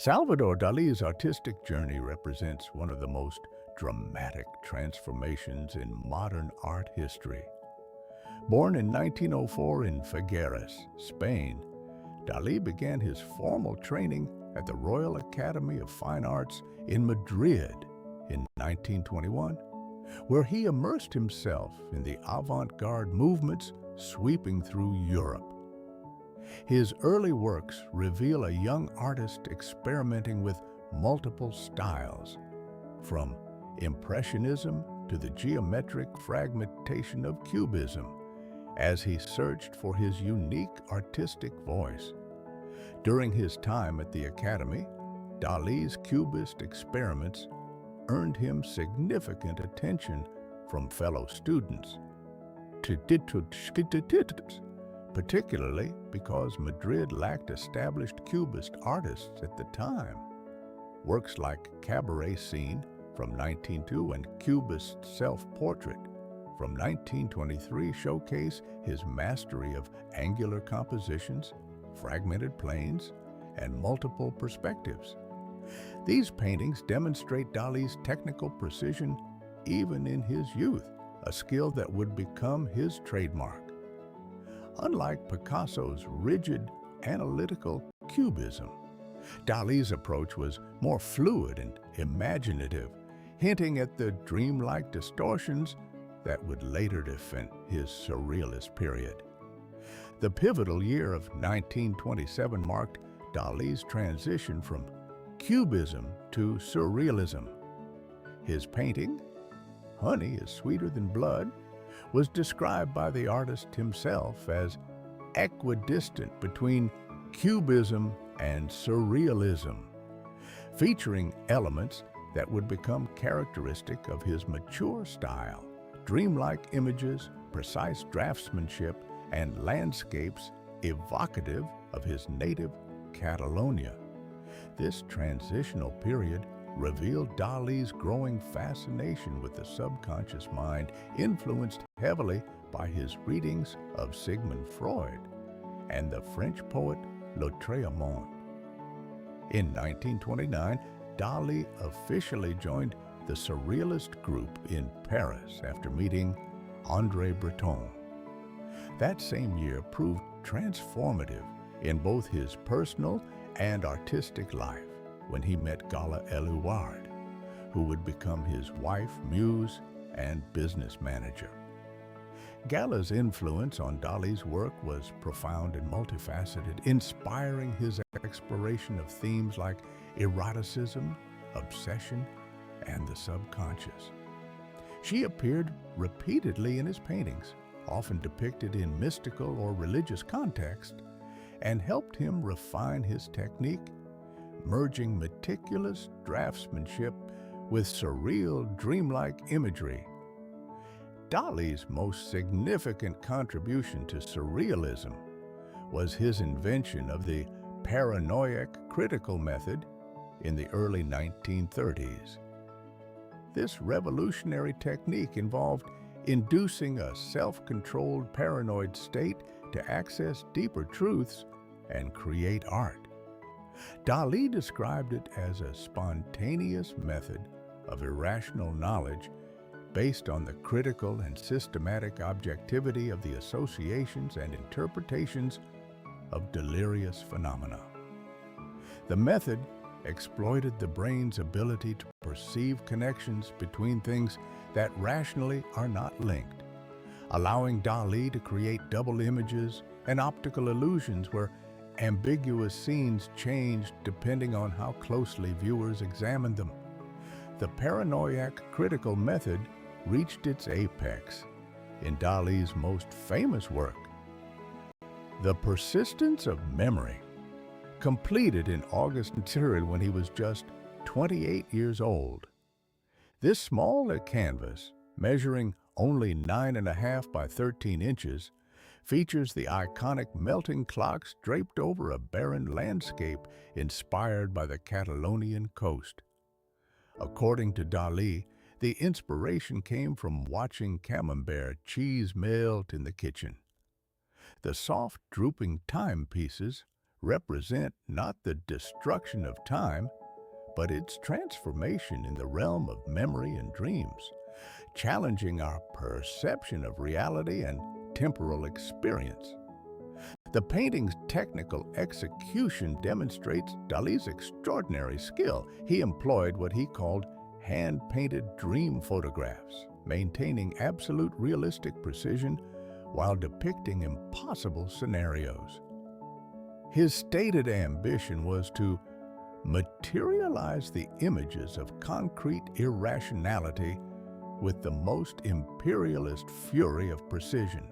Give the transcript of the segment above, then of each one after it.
Salvador Dali's artistic journey represents one of the most dramatic transformations in modern art history. Born in 1904 in Figueres, Spain, Dalí began his formal training at the Royal Academy of Fine Arts in Madrid in 1921, where he immersed himself in the avant-garde movements sweeping through Europe. His early works reveal a young artist experimenting with multiple styles, from Impressionism to the geometric fragmentation of Cubism, as he searched for his unique artistic voice. During his time at the Academy, Dalí's Cubist experiments earned him significant attention from fellow students, particularly because Madrid lacked established Cubist artists at the time. Works like Cabaret Scene from 1902 and Cubist Self-Portrait from 1923 showcase his mastery of angular compositions, fragmented planes, and multiple perspectives. These paintings demonstrate Dalí's technical precision even in his youth, a skill that would become his trademark. Unlike Picasso's rigid, analytical Cubism, Dalí's approach was more fluid and imaginative, hinting at the dreamlike distortions that would later define his Surrealist period. The pivotal year of 1927 marked Dalí's transition from Cubism to Surrealism. His painting, Honey is Sweeter Than Blood, was described by the artist himself as equidistant between Cubism and Surrealism, featuring elements that would become characteristic of his mature style: dreamlike images, precise draftsmanship, and landscapes evocative of his native Catalonia. This transitional period revealed Dalí's growing fascination with the subconscious mind, influenced heavily by his readings of Sigmund Freud and the French poet Lautréamont. In 1929, Dalí officially joined the Surrealist group in Paris after meeting André Breton. That same year proved transformative in both his personal and artistic life when he met Gala Eluard, who would become his wife, muse, and business manager. Gala's influence on Dalí's work was profound and multifaceted, inspiring his exploration of themes like eroticism, obsession, and the subconscious. She appeared repeatedly in his paintings, often depicted in mystical or religious context, and helped him refine his technique, merging meticulous draftsmanship with surreal, dreamlike imagery. Dalí's most significant contribution to Surrealism was his invention of the paranoid critical method in the early 1930s. This revolutionary technique involved inducing a self-controlled paranoid state to access deeper truths and create art. Dalí described it as a spontaneous method of irrational knowledge based on the critical and systematic objectivity of the associations and interpretations of delirious phenomena. The method exploited the brain's ability to perceive connections between things that rationally are not linked, allowing Dalí to create double images and optical illusions where ambiguous scenes changed depending on how closely viewers examined them. The paranoid critical method reached its apex in Dalí's most famous work, The Persistence of Memory, completed in August when he was just 28 years old. This small canvas, measuring only 9.5 by 13 inches, features the iconic melting clocks draped over a barren landscape inspired by the Catalonian coast. According to Dalí, the inspiration came from watching Camembert cheese melt in the kitchen. The soft, drooping timepieces represent not the destruction of time, but its transformation in the realm of memory and dreams, challenging our perception of reality and temporal experience. The painting's technical execution demonstrates Dalí's extraordinary skill. He employed what he called hand-painted dream photographs, maintaining absolute realistic precision while depicting impossible scenarios. His stated ambition was to materialize the images of concrete irrationality with the most imperialist fury of precision.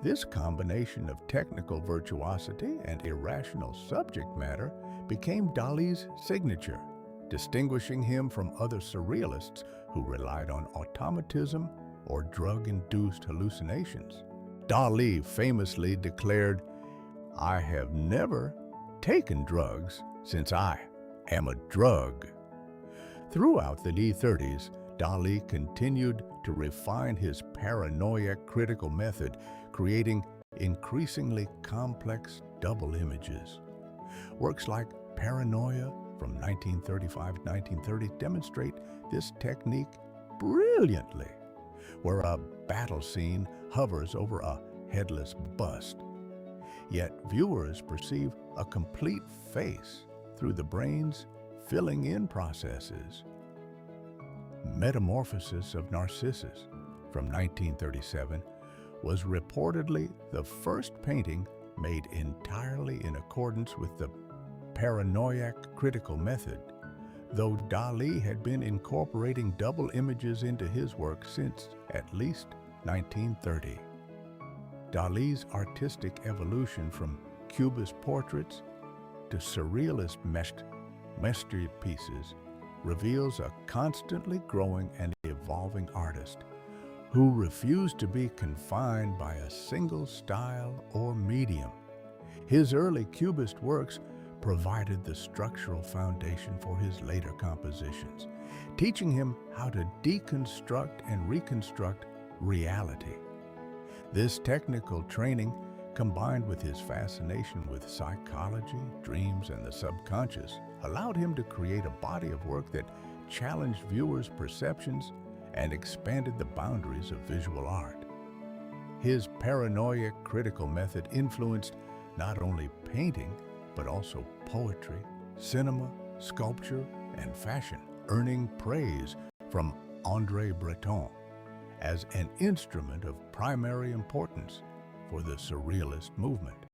This combination of technical virtuosity and irrational subject matter became Dalí's signature, distinguishing him from other surrealists who relied on automatism or drug-induced hallucinations. Dalí famously declared, "I have never taken drugs since I am a drug." Throughout the 30s, Dalí continued to refine his paranoid critical method, creating increasingly complex double images. Works like Paranoia from 1935 to 1930 demonstrate this technique brilliantly, where a battle scene hovers over a headless bust. Yet viewers perceive a complete face through the brain's filling-in processes. Metamorphosis of Narcissus from 1937 was reportedly the first painting made entirely in accordance with the paranoid critical method, though Dalí had been incorporating double images into his work since at least 1930. Dalí's artistic evolution from Cubist portraits to surrealist masterpieces reveals a constantly growing and evolving artist who refused to be confined by a single style or medium. His early Cubist works provided the structural foundation for his later compositions, teaching him how to deconstruct and reconstruct reality. This technical training, combined with his fascination with psychology, dreams, and the subconscious, allowed him to create a body of work that challenged viewers' perceptions and expanded the boundaries of visual art. His paranoid critical method influenced not only painting, but also poetry, cinema, sculpture, and fashion, earning praise from André Breton as an instrument of primary importance for the Surrealist movement.